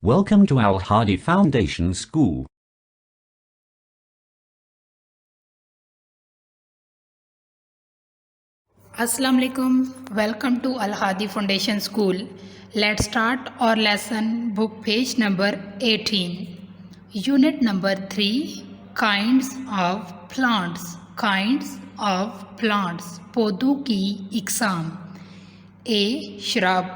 Welcome to Al Hadi Foundation School. Assalamu alaikum. Welcome to Al Hadi Foundation School. Let's start our lesson, book page number 18. Unit number 3, kinds of plants. Kinds of plants. पौधों की इकसाम. A shrub.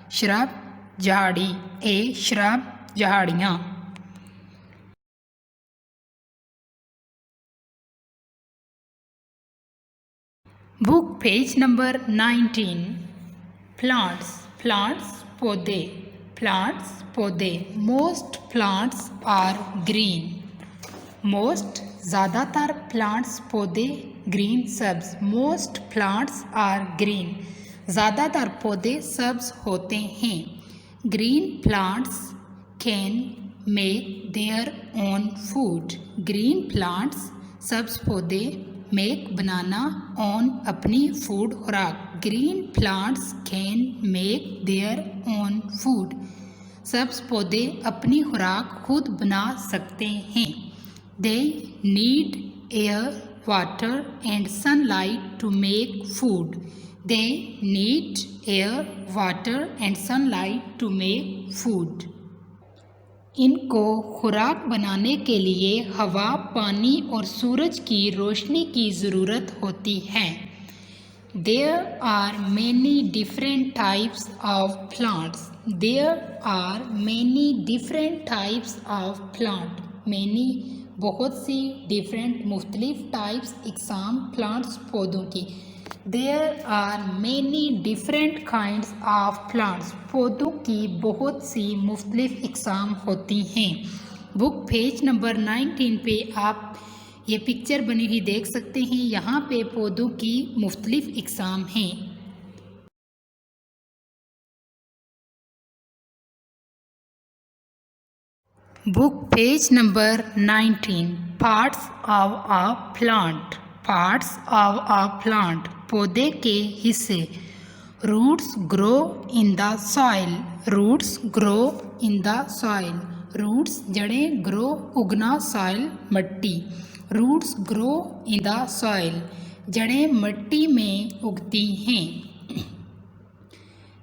Shrub झाड़ी. A shrub झाड़ियाँ. Book page number 19. Plants पौधे. Most plants are green. Most ज़्यादातर plants पौधे green सब्ज. Most plants are green. ज़्यादातर पौधे सब्ज होते हैं. Green plants can make their own food. Green plants सब्ज पौधे मेक बनाना ऑन अपनी फूड खुराक. Green plants can make their own food. सब्ज पौधे अपनी खुराक खुद बना सकते हैं. They need air water and sunlight to make food. They need air water and sunlight to make food. इनको खुराक बनाने के लिए हवा, पानी और सूरज की रोशनी की ज़रूरत होती है. There are many different types of plants. There are many different types of plant. Many बहुत सी different मुख्तलिफ types इकसाम plants पौधों की. There are many different kinds of plants. पौधों की बहुत सी मुख्तलिफ इकसाम होती हैं. बुक पेज नंबर 19 पे आप ये पिक्चर बनी हुई देख सकते हैं. यहाँ पे पौधों की मुख्तलिफ इकसाम हैं. Book page number 19. Parts of a plant. Parts of a plant पौधे के हिस्से. Roots grow in the soil. Roots grow in the soil. Roots जड़ें. ग्रो उगना. सॉइल मट्टी. Roots grow in the soil. जड़ें मट्टी में उगती हैं.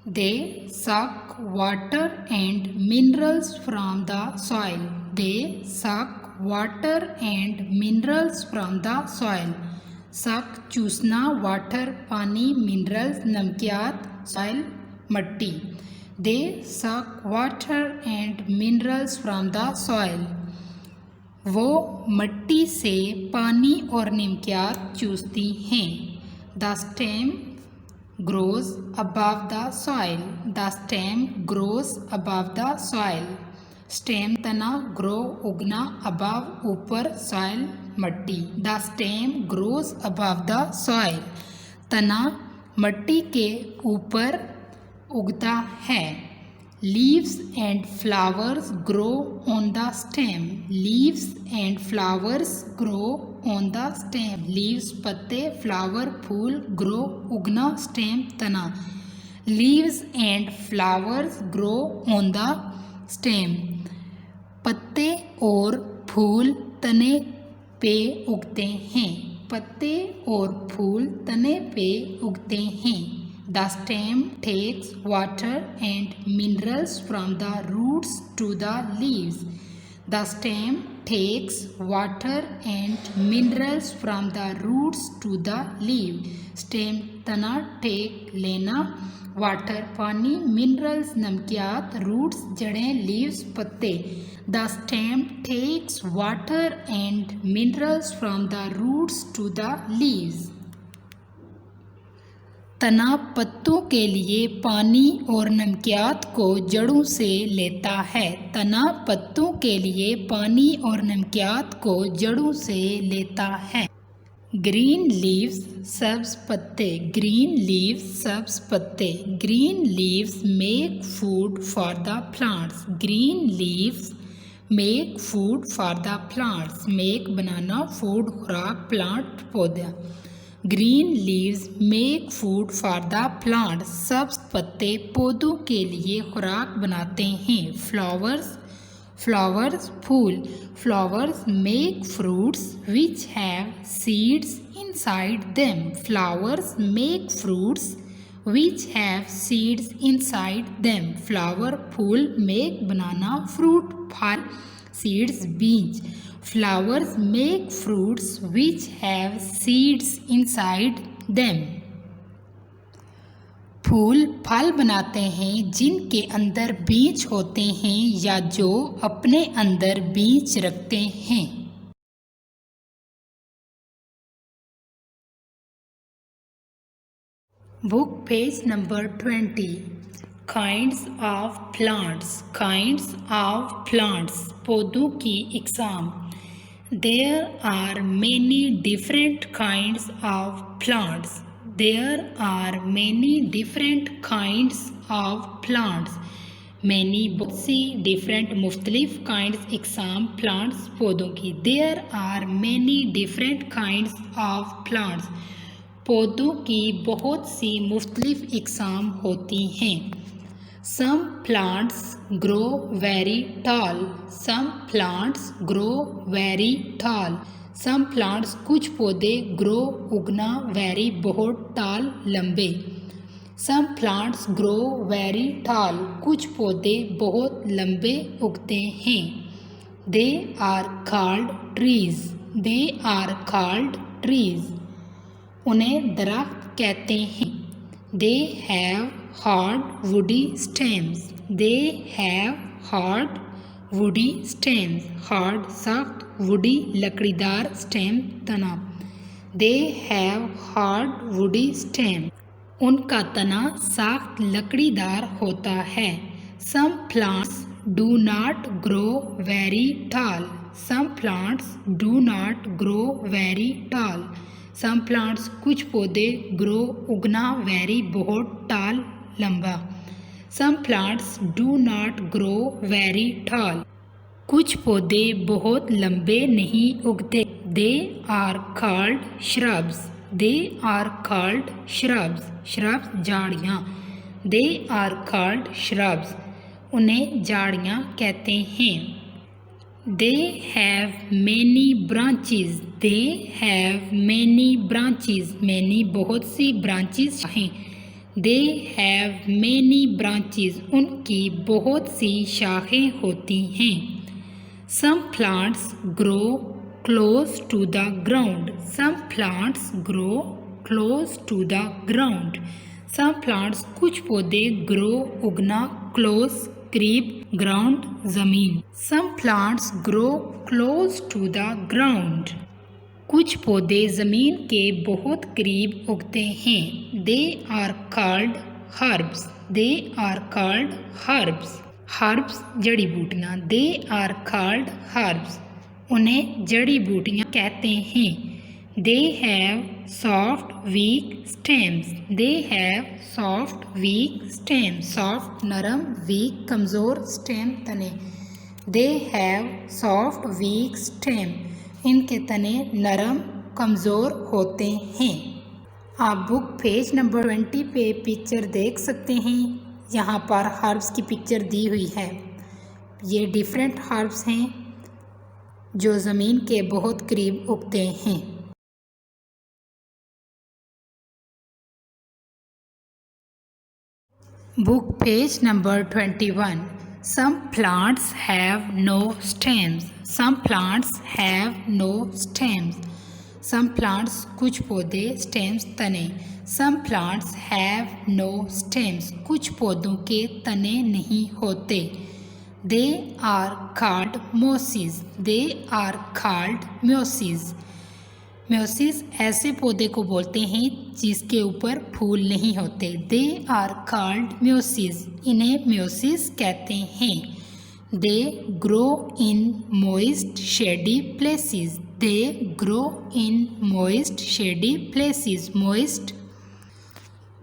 They suck water and minerals from the soil. They suck water and minerals from the soil. Suck चूसना. Water पानी. मिनरल्स नमकियात. सॉइल मट्टी. दे suck water and minerals from the soil. वो मट्टी से पानी और नमकियात चूसती हैं. The stem grows above the soil. The stem grows above the soil. Stem तना. ग्रो उगना. above ऊपर. soil मट्टी. The stem grows above the soil. तना मट्टी के ऊपर उगता है. Leaves and flowers grow on the stem. Leaves and flowers grow on the stem. Leaves पत्ते. flower फूल. grow उगना. stem तना. Leaves and flowers grow on the stem. पत्ते और फूल तने पे उगते हैं. पत्ते और फूल तने पे उगते हैं. The stem takes water and minerals from the roots to the leaves. The stem takes water and minerals from the roots to the leaf. Stem तना. take लेना. water पानी. minerals नमकियात. roots जड़ें. leaves पत्ते. The stem takes water and minerals from the roots to the leaves. तना पत्तों के लिए पानी और नमकियात को जड़ों से लेता है. तना पत्तों के लिए पानी और नमकियात को जड़ों से लेता है. ग्रीन लीव्स सब्ज पत्ते. ग्रीन लीव्स सब्ज पत्ते. Green leaves make food for the plants. Green leaves make food for the plants. Make बनाना. फूड खुराक. प्लांट पौधा. Green leaves make food for the plant. सब्ज पत्ते पौधों के लिए खुराक बनाते हैं। फ्लावर्स फूल। Flowers make fruits which have seeds inside them. Flowers make fruits which have seeds inside them. Flower फूल make banana fruit फल seeds बीज. Flowers make fruits which have seeds inside them. फूल फल बनाते हैं जिनके अंदर बीज होते हैं या जो अपने अंदर बीज रखते हैं। Book page number 20। Kinds of plants. Kinds of plants पौधों की इकसाम। There are many different kinds of plants. There are many different kinds of plants. Many बहुत सी different मुख्तलिफ kinds इकसाम plants पौधों की। There are many different kinds of plants. पौधों की बहुत सी मुख्तलिफ इकसाम होती हैं। Some plants grow very tall. Some plants grow very tall. Some plants कुछ पौधे ग्रो उगना वेरी बहुत टाल लंबे। सम प्लांट्स ग्रो वेरी टाल कुछ पौधे बहुत लंबे उगते हैं। They are called trees. They are called trees उन्हें दरख्त कहते हैं। They have hard woody stems. They have hard woody stems hard सख्त वुडी लकड़ीदार स्टेम तना। They have hard woody stem उनका तना सख्त लकड़ीदार होता है। Some plants do not grow very tall. Some plants do not grow very tall some plants कुछ पौधे ग्रो उगना वेरी बहुत टाल लंबा। Some plants do not grow very tall कुछ पौधे बहुत लंबे नहीं उगते। They are called shrubs. They are called shrubs shrubs झाड़ियाँ। दे आर कॉल्ड श्रब्स उन्हें झाड़ियाँ कहते हैं। They have many branches. They have many branches many बहुत सी ब्रांचेस हैं। दे हैव मैनी ब्रांचेस उनकी बहुत सी शाखें होती हैं। Some plants grow close to the ground. Some plants grow close to the ground. Some plants कुछ पौधे grow उगना close करीब ground ज़मीन। Some plants grow close to the ground. कुछ पौधे ज़मीन के बहुत करीब उगते हैं। They are called herbs. They are called herbs. Herbs जड़ी बूटियाँ। दे आर कॉल्ड हर्ब्स उन्हें जड़ी बूटियाँ कहते हैं। They have soft weak stems. They have soft weak stem soft नरम वीक कमज़ोर स्टेम तने। They have soft weak stem इनके तने नरम कमज़ोर होते हैं। आप बुक पेज नंबर 20 पे पिक्चर देख सकते हैं। यहाँ पर हर्ब्स की पिक्चर दी हुई है। ये डिफरेंट हर्ब्स हैं जो ज़मीन के बहुत करीब उगते हैं। Book page number 21। Some plants have no stems. Some plants have no stems. Some plants कुछ पौधे stems तने। Some plants have no stems. कुछ पौधों के तने नहीं होते। They are called mosses. They are called mosses. Meiosis ऐसे पौधे को बोलते हैं जिसके ऊपर फूल नहीं होते। They are called mosses. इन्हें म्योसिस कहते हैं। They grow in moist shady places. They grow in moist shady places. Moist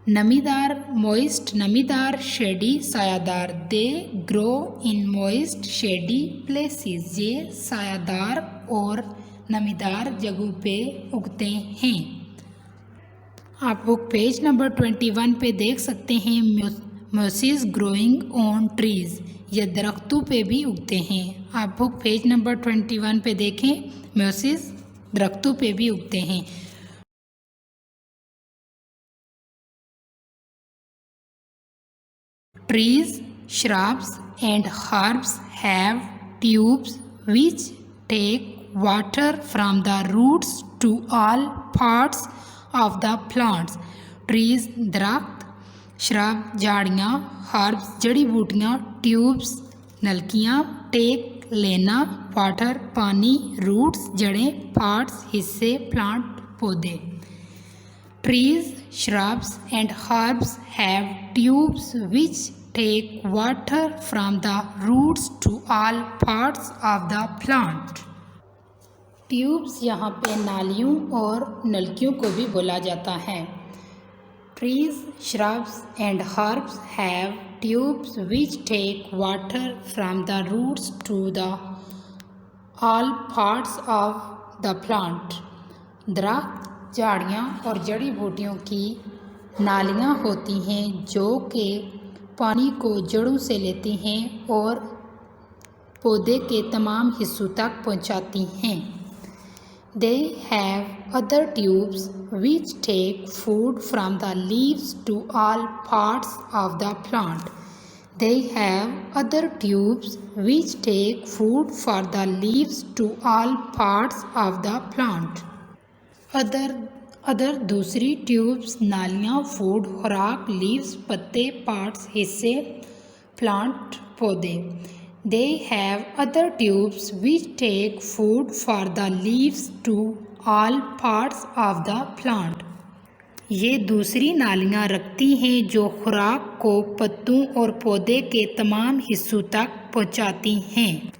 नमीदार moist नमीदार शेडी सायादार। They grow in moist shady places ये सायादार और नमीदार जगहों पे उगते हैं। आप बुक पेज नंबर 21 पे देख सकते हैं मोसेस ग्रोइंग ऑन ट्रीज, ये दरख्तों पे भी उगते हैं। आप बुक पेज नंबर 21 पे देखें, मोसेस दरख्तों पे भी उगते हैं। Trees, shrubs and herbs have tubes which take water from the roots to all parts of the plants. Trees दरख्त, shrub झाड़ियाँ, herbs जड़ी बूटियाँ, tubes नलकियाँ, take लेना, water पानी, roots जड़ें, parts हिस्से, plant पौधे। Trees, shrubs and herbs have tubes which take water from the roots to all parts of the plant. Tubes यहाँ पे नालियों और नलकियों को भी बोला जाता है। Trees, shrubs and herbs have tubes which take water from the roots to the all parts of the plant. दरख्त, झाड़ियाँ और जड़ी बूटियों की नालियाँ होती हैं जो कि पानी को जड़ों से लेती हैं और पौधे के तमाम हिस्सों तक पहुँचाती हैं। They have other tubes which take food from the leaves to all parts of the plant. They have other tubes which take food for the leaves to all parts of the plant. Other दूसरी tubes नालियाँ, food, खुराक, leaves पत्ते, parts हिस्से, plant पौधे। They have other tubes which take food for the leaves to all parts of the plant. ये दूसरी नालियाँ रखती हैं जो खुराक को पत्तों और पौधे के तमाम हिस्सों तक पहुँचाती हैं।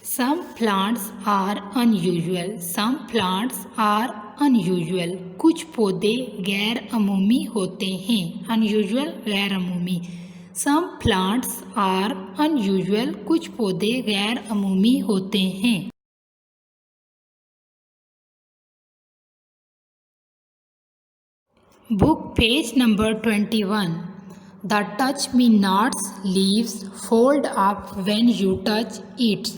Some plants are unusual. Some plants are unusual. कुछ पौधे गैर अमूमी होते हैं। Unusual गैर अमूमी। Some plants are unusual. कुछ पौधे गैर अमूमी होते हैं। Book page number 21. The touch me nots leaves fold up when you touch it.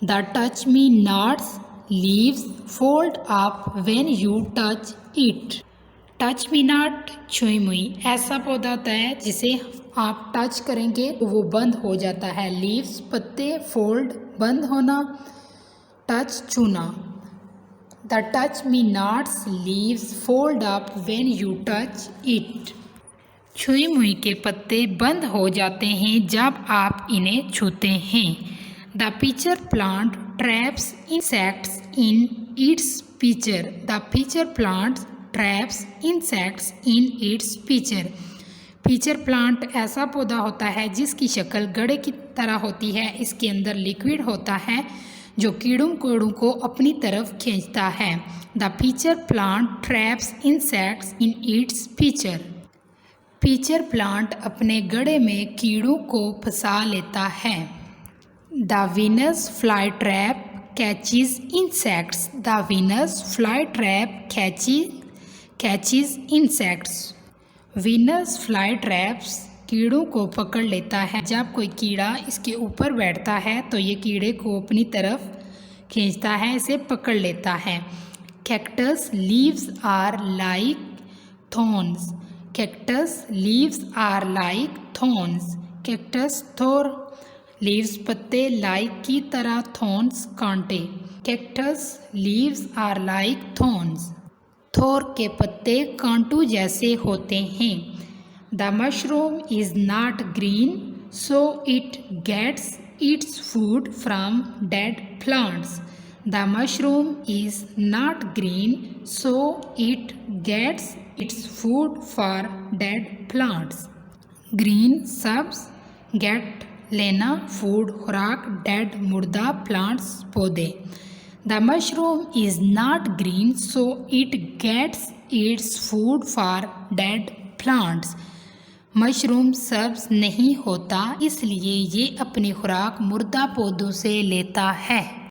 The touch me nots leaves fold up when you touch it. Touch me not छुई मुई ऐसा पौधा होता है जिसे आप टच करेंगे तो वो बंद हो जाता है। लीव्स पत्ते, फोल्ड बंद होना, टच छूना। The touch me nots leaves fold up when you touch it. छुई मुई के पत्ते बंद हो जाते हैं जब आप इन्हें छूते हैं। The pitcher plant traps insects in its pitcher. The pitcher plant traps insects in its pitcher. pitcher plant ऐसा पौधा होता है जिसकी शक्ल गड़े की तरह होती है। इसके अंदर लिक्विड होता है जो कीड़ों कोड़ों को अपनी तरफ खींचता है। The pitcher plant traps insects in its pitcher. pitcher plant अपने गड़े में कीड़ों को फंसा लेता है। The Venus flytrap catches insects. The Venus flytrap catches insects. Venus flytraps कीड़ों को पकड़ लेता है। जब कोई कीड़ा इसके ऊपर बैठता है तो ये कीड़े को अपनी तरफ खींचता है, इसे पकड़ लेता है। Cactus leaves are like thorns. Cactus leaves are like thorns. Cactus थोर लीव्स पत्ते, लाइक की तरह, थॉर्न्स कांटे। Cactus leaves are like thorns. थोर के पत्ते कांटों जैसे होते हैं। The mushroom is not green so it gets its food from dead plants. The mushroom is not green so it gets its food for dead plants. Green सब्ज, get लेना, food खुराक, डेड मुर्दा, प्लांट्स पौधे। The mushroom is not green so it gets its food for dead plants. Mushroom सब्ज नहीं होता इसलिए ये अपनी खुराक मुर्दा पौधों से लेता है।